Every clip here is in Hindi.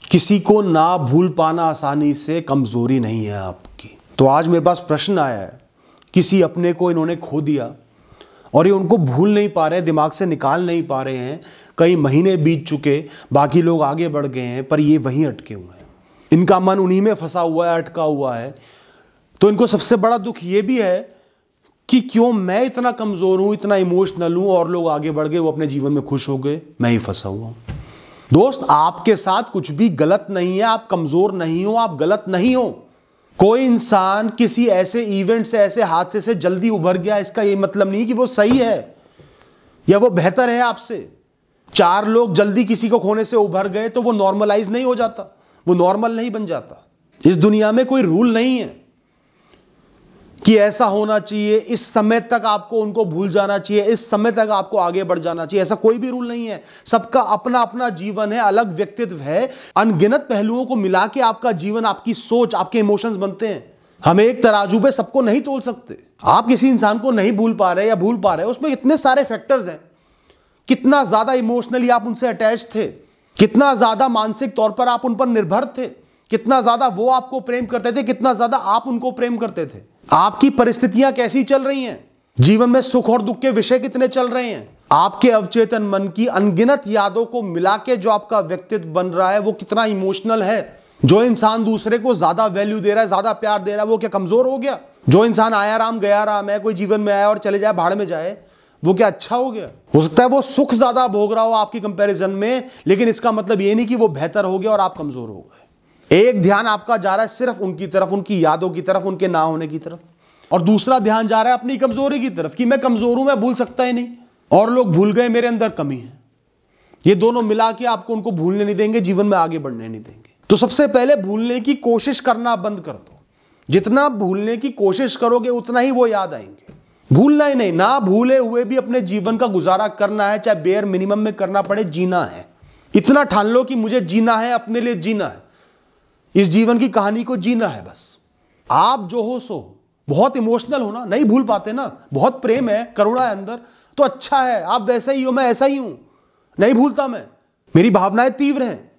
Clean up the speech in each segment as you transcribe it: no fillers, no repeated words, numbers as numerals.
किसी को ना भूल पाना आसानी से कमजोरी नहीं है आपकी। तो आज मेरे पास प्रश्न आया है, किसी अपने को इन्होंने खो दिया और ये उनको भूल नहीं पा रहे, दिमाग से निकाल नहीं पा रहे हैं। कई महीने बीत चुके, बाकी लोग आगे बढ़ गए हैं, पर ये वहीं अटके हुए हैं। इनका मन उन्हीं में फंसा हुआ है, अटका हुआ है। तो इनको सबसे बड़ा दुख ये भी है कि क्यों मैं इतना कमजोर हूं, इतना इमोशनल हूं, और लोग आगे बढ़ गए, वो अपने जीवन में खुश हो गए, मैं ही फंसा हुआ हूं। दोस्त, आपके साथ कुछ भी गलत नहीं है, आप कमजोर नहीं हो, आप गलत नहीं हो। कोई इंसान किसी ऐसे इवेंट से, ऐसे हादसे से जल्दी उभर गया, इसका ये मतलब नहीं कि वो सही है या वो बेहतर है आपसे। 4 लोग जल्दी किसी को खोने से उभर गए तो वो नॉर्मलाइज नहीं हो जाता, वो नॉर्मल नहीं बन जाता। इस दुनिया में कोई रूल नहीं है कि ऐसा होना चाहिए, इस समय तक आपको उनको भूल जाना चाहिए, इस समय तक आपको आगे बढ़ जाना चाहिए, ऐसा कोई भी रूल नहीं है। सबका अपना अपना जीवन है, अलग व्यक्तित्व है। अनगिनत पहलुओं को मिला के आपका जीवन, आपकी सोच, आपके इमोशंस बनते हैं। हम एक तराजू पे सबको नहीं तोल सकते। आप किसी इंसान को नहीं भूल पा रहे या भूल पा रहे, उसमें इतने सारे फैक्टर्स हैं। कितना ज्यादा इमोशनली आप उनसे अटैच थे, कितना ज्यादा मानसिक तौर पर आप उन पर निर्भर थे, कितना ज्यादा वो आपको प्रेम करते थे, कितना ज्यादा आप उनको प्रेम करते थे। आपकी परिस्थितियां कैसी चल रही हैं, जीवन में सुख और दुख के विषय कितने चल रहे हैं, आपके अवचेतन मन की अनगिनत यादों को मिला के जो आपका व्यक्तित्व बन रहा है वो कितना इमोशनल है। जो इंसान दूसरे को ज्यादा वैल्यू दे रहा है, ज्यादा प्यार दे रहा है, वो क्या कमजोर हो गया? जो इंसान आया राम गया राम है, कोई जीवन में आया और चले जाए, भाड़ में जाए, वो क्या अच्छा हो गया? हो सकता है वो सुख ज्यादा भोग रहा हो आपकी कंपैरिजन में, लेकिन इसका मतलब ये नहीं कि वो बेहतर हो गया और आप कमजोर हो गए। एक ध्यान आपका जा रहा है सिर्फ उनकी तरफ, उनकी यादों की तरफ, उनके ना होने की तरफ, और दूसरा ध्यान जा रहा है अपनी कमजोरी की तरफ कि मैं कमजोर हूं, मैं भूल सकता ही नहीं, और लोग भूल गए, मेरे अंदर कमी है। ये दोनों मिला के आपको उनको भूलने नहीं देंगे, जीवन में आगे बढ़ने नहीं देंगे। तो सबसे पहले भूलने की कोशिश करना बंद कर दो। जितना भूलने की कोशिश करोगे उतना ही वो याद आएंगे। भूलना ही नहीं, ना भूले हुए भी अपने जीवन का गुजारा करना है, चाहे बेयर मिनिमम में करना पड़े, जीना है। इतना ठान लो कि मुझे जीना है, अपने लिए जीना है, इस जीवन की कहानी को जीना है बस। आप जो हो सो हो। बहुत इमोशनल हो ना, नहीं भूल पाते ना, बहुत प्रेम है, करुणा है अंदर, तो अच्छा है, आप वैसे ही हो, मैं ऐसा ही हूं, नहीं भूलता मैं, मेरी भावनाएं तीव्र हैं।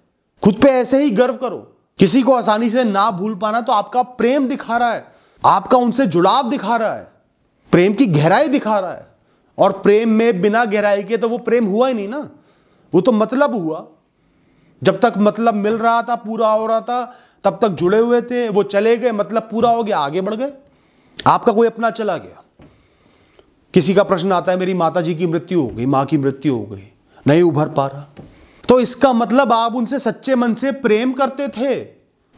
खुद पे ऐसे ही गर्व करो। किसी को आसानी से ना भूल पाना तो आपका प्रेम दिखा रहा है, आपका उनसे जुड़ाव दिखा रहा है, प्रेम की गहराई दिखा रहा है। और प्रेम में बिना गहराई के तो वो प्रेम हुआ ही नहीं ना, वो तो मतलब हुआ। जब तक मतलब मिल रहा था, पूरा हो रहा था, तब तक जुड़े हुए थे, वो चले गए, मतलब पूरा हो गया, आगे बढ़ गए। आपका कोई अपना चला गया। किसी का प्रश्न आता है, मेरी माता जी की मृत्यु हो गई, मां की मृत्यु हो गई, नहीं उभर पा रहा, तो इसका मतलब आप उनसे सच्चे मन से प्रेम करते थे,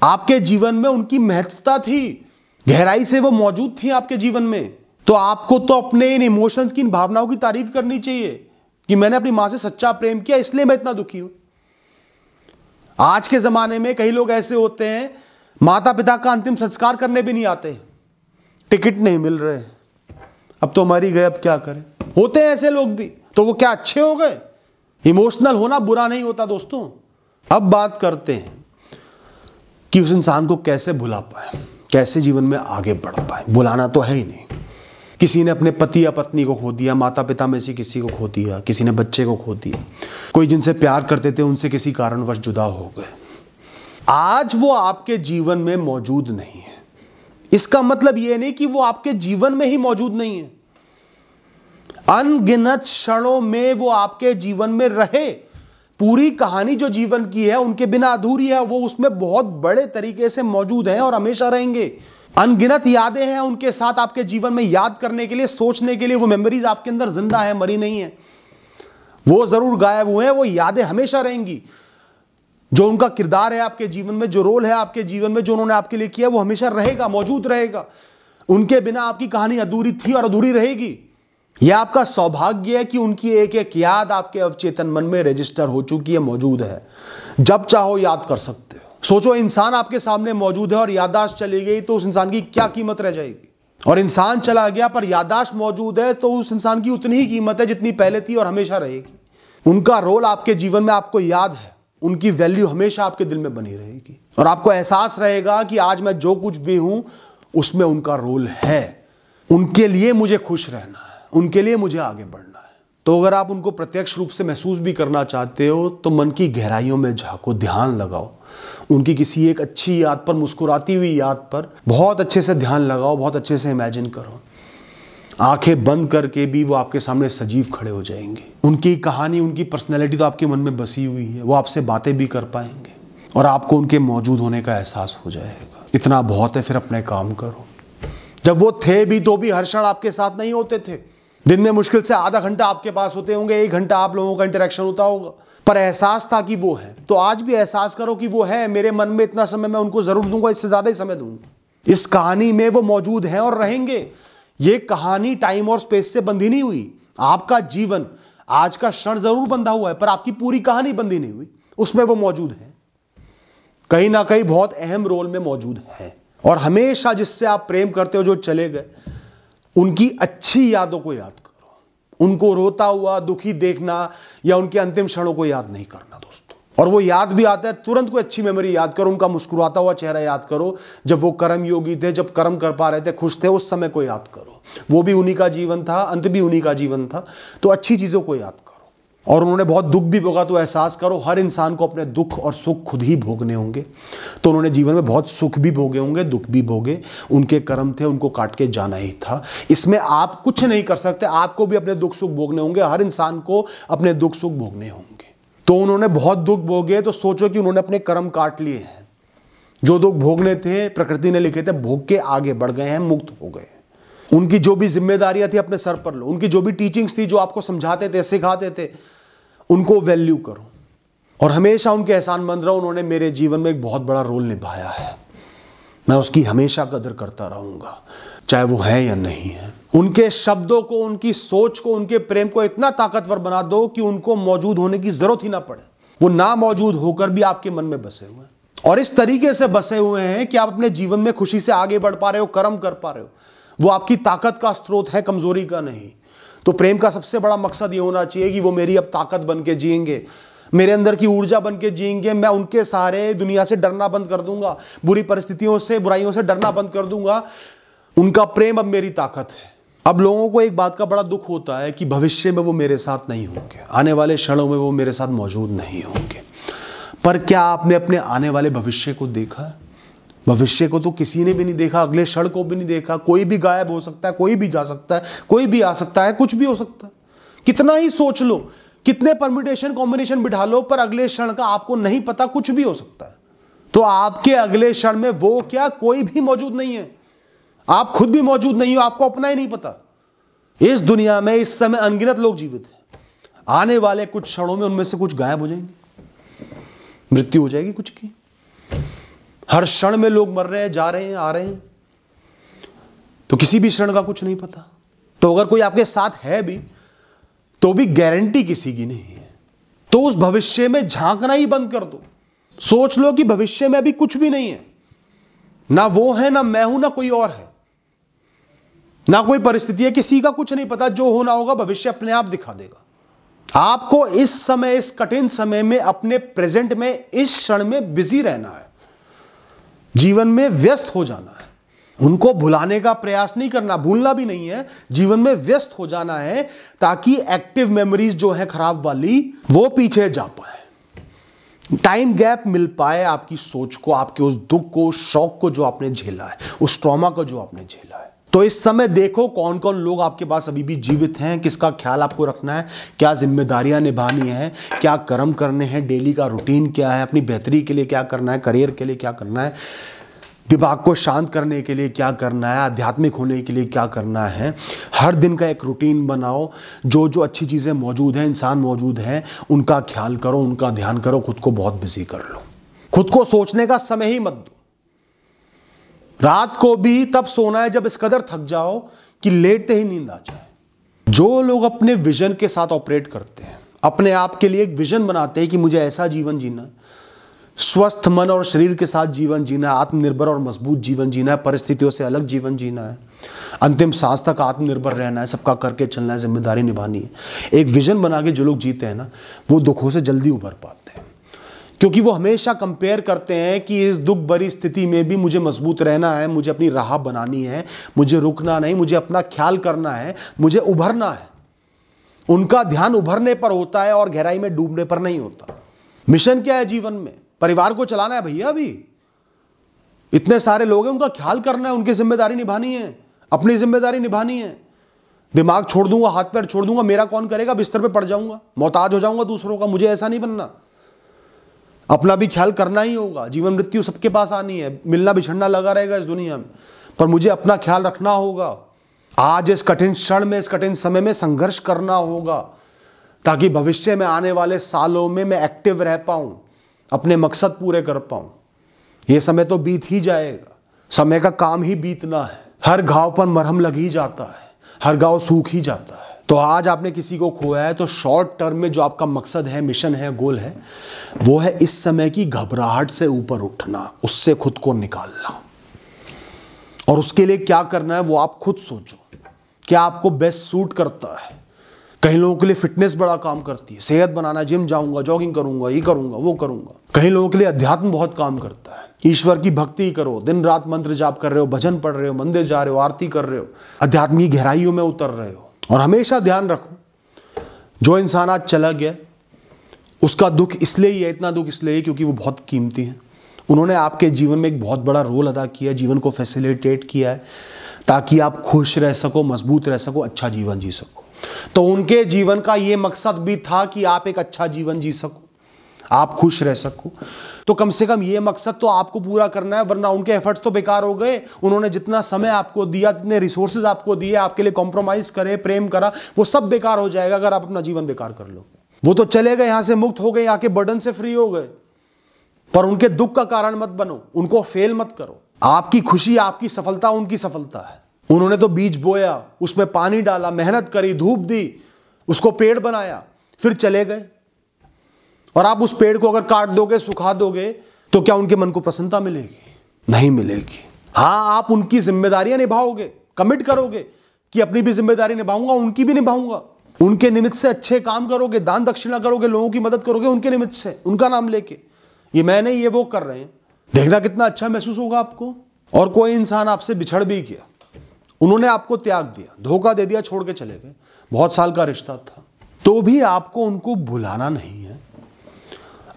आपके जीवन में उनकी महत्वता थी, गहराई से वो मौजूद थी आपके जीवन में। तो आपको तो अपने इन इमोशंस की, इन भावनाओं की तारीफ करनी चाहिए कि मैंने अपनी मां से सच्चा प्रेम किया, इसलिए मैं इतना दुखी हूं। आज के जमाने में कई लोग ऐसे होते हैं, माता पिता का अंतिम संस्कार करने भी नहीं आते, टिकट नहीं मिल रहे, अब तो मर ही गए, अब क्या करें। होते हैं ऐसे लोग भी, तो वो क्या अच्छे हो गए? इमोशनल होना बुरा नहीं होता दोस्तों। अब बात करते हैं कि उस इंसान को कैसे भुला पाए, कैसे जीवन में आगे बढ़ पाए। बुलाना तो है ही नहीं। किसी ने अपने पति या पत्नी को खो दिया, माता पिता में से किसी को खो दिया, किसी ने बच्चे को खो दिया, कोई जिनसे प्यार करते थे उनसे किसी कारणवश जुदा हो गए। आज वो आपके जीवन में मौजूद नहीं है। इसका मतलब यह नहीं कि वो आपके जीवन में ही मौजूद नहीं है। अनगिनत क्षणों में वो आपके जीवन में रहे। पूरी कहानी जो जीवन की है उनके बिना अधूरी है, वो उसमें बहुत बड़े तरीके से मौजूद हैं और हमेशा रहेंगे। अनगिनत यादें हैं उनके साथ आपके जीवन में, याद करने के लिए, सोचने के लिए। वो मेमोरीज आपके अंदर जिंदा है, मरी नहीं है। वो जरूर गायब हुए हैं, वो यादें हमेशा रहेंगी। जो उनका किरदार है आपके जीवन में, जो रोल है आपके जीवन में, जो उन्होंने आपके लिए किया, वो हमेशा रहेगा, मौजूद रहेगा। उनके बिना आपकी कहानी अधूरी थी और अधूरी रहेगी। यह आपका सौभाग्य है कि उनकी एक एक याद आपके अवचेतन मन में रजिस्टर हो चुकी है, मौजूद है। जब चाहो याद कर सकते हो। सोचो, इंसान आपके सामने मौजूद है और याददाश्त चली गई तो उस इंसान की क्या कीमत रह जाएगी। और इंसान चला गया पर याददाश्त मौजूद है तो उस इंसान की उतनी ही कीमत है जितनी पहले थी और हमेशा रहेगी। उनका रोल आपके जीवन में आपको याद है, उनकी वैल्यू हमेशा आपके दिल में बनी रहेगी और आपको एहसास रहेगा कि आज मैं जो कुछ भी हूं उसमें उनका रोल है। उनके लिए मुझे खुश रहना है, उनके लिए मुझे आगे बढ़ना है। तो अगर आप उनको प्रत्यक्ष रूप से महसूस भी करना चाहते हो तो मन की गहराइयों में झांको, ध्यान लगाओ, उनकी किसी एक अच्छी याद पर, मुस्कुराती हुई याद पर बहुत अच्छे से ध्यान लगाओ, बहुत अच्छे से इमेजिन करो। आंखें बंद करके भी वो आपके सामने सजीव खड़े हो जाएंगे। उनकी कहानी, उनकी पर्सनैलिटी तो आपके मन में बसी हुई है। वो आपसे बातें भी कर पाएंगे और आपको उनके मौजूद होने का एहसास हो जाएगा। इतना बहुत है, फिर अपने काम करो। जब वो थे भी तो भी हर क्षण आपके साथ नहीं होते थे। दिन में मुश्किल से आधा घंटा आपके पास होते होंगे, 1 घंटा आप लोगों का इंटरेक्शन होता होगा, पर एहसास था कि वो है। तो आज भी एहसास करो कि वो है। मेरे मन में इतना समय मैं उनको जरूर दूंगा, इससे ज्यादा ही समय दूंगा। इस कहानी में वो मौजूद हैं और रहेंगे। ये कहानी टाइम और स्पेस से बंधी नहीं हुई। आपका जीवन, आज का क्षण जरूर बंधा हुआ है, पर आपकी पूरी कहानी बंधी नहीं हुई। उसमें वो मौजूद है, कहीं ना कहीं बहुत अहम रोल में मौजूद है। और हमेशा जिससे आप प्रेम करते हो, जो चले गए, उनकी अच्छी यादों को याद करो। उनको रोता हुआ, दुखी देखना या उनके अंतिम क्षणों को याद नहीं करना दोस्तों। और वो याद भी आता है, तुरंत कोई अच्छी मेमोरी याद करो। उनका मुस्कुराता हुआ चेहरा याद करो, जब वो कर्म योगी थे, जब कर्म कर पा रहे थे, खुश थे, उस समय को याद करो। वो भी उन्हीं का जीवन था, अंत भी उन्हीं का जीवन था। तो अच्छी चीजों को याद करो। और उन्होंने बहुत दुख भी भोगा, तो एहसास करो हर इंसान को अपने दुख और सुख खुद ही भोगने होंगे। तो उन्होंने जीवन में बहुत सुख भी भोगे होंगे, दुख भी भोगे। उनके कर्म थे, उनको काट के जाना ही था। इसमें आप कुछ नहीं कर सकते। आपको भी अपने दुख सुख भोगने होंगे। हर इंसान को अपने दुख सुख भोगने होंगे। तो उन्होंने बहुत दुख भोगे, तो सोचो कि उन्होंने अपने कर्म काट लिए हैं। जो दुख भोगने थे, प्रकृति ने लिखे थे, भोग के आगे बढ़ गए हैं, मुक्त हो गए। उनकी जो भी जिम्मेदारियां थी अपने सर पर लो। उनकी जो भी टीचिंग्स थी, जो आपको समझाते थे, सिखाते थे, उनको वैल्यू करो और हमेशा उनके एहसानमंद रहो। उन्होंने मेरे जीवन में एक बहुत बड़ा रोल निभाया है। मैं उसकी हमेशा कदर करता रहूंगा, चाहे वो है या नहीं है। उनके शब्दों को, उनकी सोच को, उनके प्रेम को इतना ताकतवर बना दो कि उनको मौजूद होने की जरूरत ही ना पड़े। वो ना मौजूद होकर भी आपके मन में बसे हुए हैं, और इस तरीके से बसे हुए हैं कि आप अपने जीवन में खुशी से आगे बढ़ पा रहे हो, कर्म कर पा रहे हो। वो आपकी ताकत का स्रोत है, कमजोरी का नहीं। तो प्रेम का सबसे बड़ा मकसद ये होना चाहिए कि वो मेरी अब ताकत बन के जिएंगे, मेरे अंदर की ऊर्जा बन के जिएंगे। मैं उनके सहारे दुनिया से डरना बंद कर दूंगा, बुरी परिस्थितियों से, बुराइयों से डरना बंद कर दूंगा। उनका प्रेम अब मेरी ताकत है। अब लोगों को एक बात का बड़ा दुख होता है कि भविष्य में वो मेरे साथ नहीं होंगे, आने वाले क्षणों में वो मेरे साथ मौजूद नहीं होंगे। पर क्या आपने अपने आने वाले भविष्य को देखा है? भविष्य को तो किसी ने भी नहीं देखा, अगले क्षण को भी नहीं देखा। कोई भी गायब हो सकता है, कोई भी जा सकता है, कोई भी आ सकता है, कुछ भी हो सकता है। कितना ही सोच लो, कितने परम्यूटेशन कॉम्बिनेशन बिठा लो, पर अगले क्षण का आपको नहीं पता, कुछ भी हो सकता है। तो आपके अगले क्षण में वो क्या, कोई भी मौजूद नहीं है। आप खुद भी मौजूद नहीं हो, आपको अपना ही नहीं पता। इस दुनिया में इस समय अनगिनत लोग जीवित हैं। आने वाले कुछ क्षणों में उनमें से कुछ गायब हो जाएंगे, मृत्यु हो जाएगी कुछ की। हर क्षण में लोग मर रहे हैं, जा रहे हैं, आ रहे हैं। तो किसी भी क्षण का कुछ नहीं पता। तो अगर कोई आपके साथ है भी, तो भी गारंटी किसी की नहीं है। तो उस भविष्य में झांकना ही बंद कर दो। सोच लो कि भविष्य में अभी कुछ भी नहीं है। ना वो है, ना मैं हूं, ना कोई और है, ना कोई परिस्थिति है। किसी का कुछ नहीं पता। जो होना होगा भविष्य अपने आप दिखा देगा। आपको इस समय, इस कठिन समय में, अपने प्रेजेंट में, इस क्षण में बिजी रहना है, जीवन में व्यस्त हो जाना है। उनको भुलाने का प्रयास नहीं करना, भूलना भी नहीं है, जीवन में व्यस्त हो जाना है, ताकि एक्टिव मेमोरीज जो है खराब वाली, वो पीछे जा पाए, टाइम गैप मिल पाए आपकी सोच को, आपके उस दुख को, उस शौक को जो आपने झेला है, उस ट्रॉमा को जो आपने झेला है। तो इस समय देखो कौन कौन लोग आपके पास अभी भी जीवित हैं, किसका ख्याल आपको रखना है, क्या जिम्मेदारियां निभानी है, क्या कर्म करने हैं, डेली का रूटीन क्या है, अपनी बेहतरी के लिए क्या करना है, करियर के लिए क्या करना है, दिमाग को शांत करने के लिए क्या करना है, आध्यात्मिक होने के लिए क्या करना है। हर दिन का एक रूटीन बनाओ। जो जो अच्छी चीज़ें मौजूद हैं, इंसान मौजूद हैं, उनका ख्याल करो, उनका ध्यान करो। खुद को बहुत बिजी कर लो। खुद को सोचने का समय ही मत दो। रात को भी तब सोना है जब इस कदर थक जाओ कि लेटते ही नींद आ जाए। जो लोग अपने विजन के साथ ऑपरेट करते हैं, अपने आप के लिए एक विजन बनाते हैं कि मुझे ऐसा जीवन जीना है, स्वस्थ मन और शरीर के साथ जीवन जीना है, आत्मनिर्भर और मजबूत जीवन जीना है, परिस्थितियों से अलग जीवन जीना है, अंतिम सांस तक आत्मनिर्भर रहना है, सबका करके चलना है, जिम्मेदारी निभानी है। एक विजन बना के जो लोग जीते हैं ना, वो दुखों से जल्दी उभर पाते हैं, क्योंकि वो हमेशा कंपेयर करते हैं कि इस दुख भरी स्थिति में भी मुझे मजबूत रहना है, मुझे अपनी राह बनानी है, मुझे रुकना नहीं, मुझे अपना ख्याल करना है, मुझे उभरना है। उनका ध्यान उभरने पर होता है और गहराई में डूबने पर नहीं होता। मिशन क्या है जीवन में? परिवार को चलाना है भैया। अभी इतने सारे लोग हैं, उनका ख्याल करना है, उनकी जिम्मेदारी निभानी है, अपनी जिम्मेदारी निभानी है। दिमाग छोड़ दूंगा, हाथ पैर छोड़ दूंगा, मेरा कौन करेगा, बिस्तर पे पड़ जाऊंगा, मोहताज हो जाऊंगा दूसरों का। मुझे ऐसा नहीं बनना, अपना भी ख्याल करना ही होगा। जीवन मृत्यु सबके पास आनी है, मिलना बिछड़ना लगा रहेगा इस दुनिया में, पर मुझे अपना ख्याल रखना होगा। आज इस कठिन क्षण में, इस कठिन समय में संघर्ष करना होगा, ताकि भविष्य में आने वाले सालों में मैं एक्टिव रह पाऊं, अपने मकसद पूरे कर पाऊं। यह समय तो बीत ही जाएगा, समय का काम ही बीतना है। हर घाव पर मरहम लग ही जाता है, हर घाव सूख ही जाता है। तो आज आपने किसी को खोया है, तो शॉर्ट टर्म में जो आपका मकसद है, मिशन है, गोल है, वो है इस समय की घबराहट से ऊपर उठना, उससे खुद को निकालना। और उसके लिए क्या करना है वो आप खुद सोचो, क्या आपको बेस्ट सूट करता है। कई लोगों के लिए फिटनेस बड़ा काम करती है, सेहत बनाना, जिम जाऊंगा, जॉगिंग करूंगा, ये करूंगा, वो करूंगा। कई लोगों के लिए अध्यात्म बहुत काम करता है, ईश्वर की भक्ति करो, दिन रात मंत्र जाप कर रहे हो, भजन पढ़ रहे हो, मंदिर जा रहे हो, आरती कर रहे हो, अध्यात्म की गहराइयों में उतर रहे हो। और हमेशा ध्यान रखो, जो इंसान आज चला गया उसका दुख इसलिए ही है, इतना दुख इसलिए क्योंकि वो बहुत कीमती है। उन्होंने आपके जीवन में एक बहुत बड़ा रोल अदा किया है, जीवन को फैसिलिटेट किया है, ताकि आप खुश रह सको, मजबूत रह सको, अच्छा जीवन जी सको। तो उनके जीवन का ये मकसद भी था कि आप एक अच्छा जीवन जी सको, आप खुश रह सको। तो कम से कम ये मकसद तो आपको पूरा करना है, वरना उनके एफर्ट्स तो बेकार हो गए। उन्होंने जितना समय आपको दिया, जितने रिसोर्सेज आपको दिए, आपके लिए कॉम्प्रोमाइज करे, प्रेम करा, वो सब बेकार हो जाएगा अगर आप अपना जीवन बेकार कर लो। वो तो चले गए, यहां से मुक्त हो गए, आके बर्डन से फ्री हो गए, पर उनके दुख का कारण मत बनो, उनको फेल मत करो। आपकी खुशी, आपकी सफलता उनकी सफलता है। उन्होंने तो बीज बोया, उसमें पानी डाला, मेहनत करी, धूप दी, उसको पेड़ बनाया, फिर चले गए। और आप उस पेड़ को अगर काट दोगे, सुखा दोगे, तो क्या उनके मन को प्रसन्नता मिलेगी? नहीं मिलेगी। हाँ, आप उनकी जिम्मेदारियां निभाओगे, कमिट करोगे कि अपनी भी जिम्मेदारी निभाऊंगा, उनकी भी निभाऊंगा। उनके निमित्त से अच्छे काम करोगे, दान दक्षिणा करोगे, लोगों की मदद करोगे उनके निमित्त से, उनका नाम लेके, ये मैं नहीं, ये वो कर रहे हैं। देखना कितना अच्छा महसूस होगा आपको। और कोई इंसान आपसे बिछड़ भी गया, उन्होंने आपको त्याग दिया, धोखा दे दिया, छोड़ के चले गए, बहुत साल का रिश्ता था, तो भी आपको उनको भुलाना नहीं है।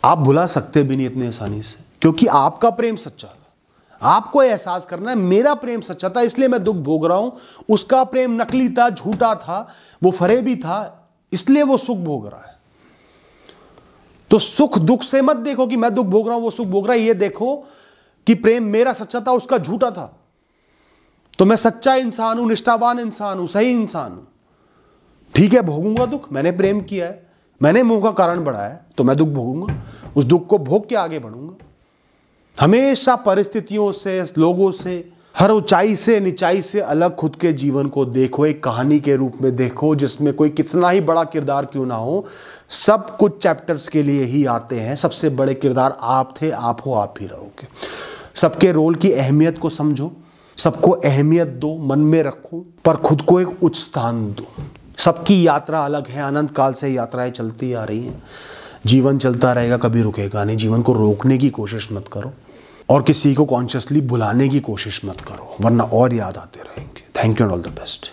आप भुला सकते भी नहीं इतनी आसानी से, क्योंकि आपका प्रेम सच्चा था। आपको एहसास करना है मेरा प्रेम सच्चा था, इसलिए मैं दुख भोग रहा हूं। उसका प्रेम नकली था, झूठा था, वो फरेबी था, इसलिए वो सुख भोग रहा है। तो सुख दुख से मत देखो कि मैं दुख भोग रहा हूं, वो सुख भोग रहा है। ये देखो कि प्रेम मेरा सच्चा था, उसका झूठा था। तो मैं सच्चा इंसान हूं, निष्ठावान इंसान हूं, सही इंसान हूं। ठीक है, भोगूंगा दुख, मैंने प्रेम किया है, मैंने मुंह का कारण बढ़ाया है, तो मैं दुख भोगूंगा, उस दुख को भोग के आगे बढ़ूंगा। हमेशा परिस्थितियों से, लोगों से, हर ऊंचाई से, निचाई से अलग खुद के जीवन को देखो, एक कहानी के रूप में देखो, जिसमें कोई कितना ही बड़ा किरदार क्यों ना हो, सब कुछ चैप्टर्स के लिए ही आते हैं। सबसे बड़े किरदार आप थे, आप हो, आप ही रहोगे। सबके रोल की अहमियत को समझो, सबको अहमियत दो, मन में रखो, पर खुद को एक उच्च स्थान दो। सबकी यात्रा अलग है, अनंत काल से यात्राएं चलती आ रही हैं। जीवन चलता रहेगा, कभी रुकेगा नहीं। जीवन को रोकने की कोशिश मत करो, और किसी को कॉन्शियसली भुलाने की कोशिश मत करो, वरना और याद आते रहेंगे। Thank you and all the best.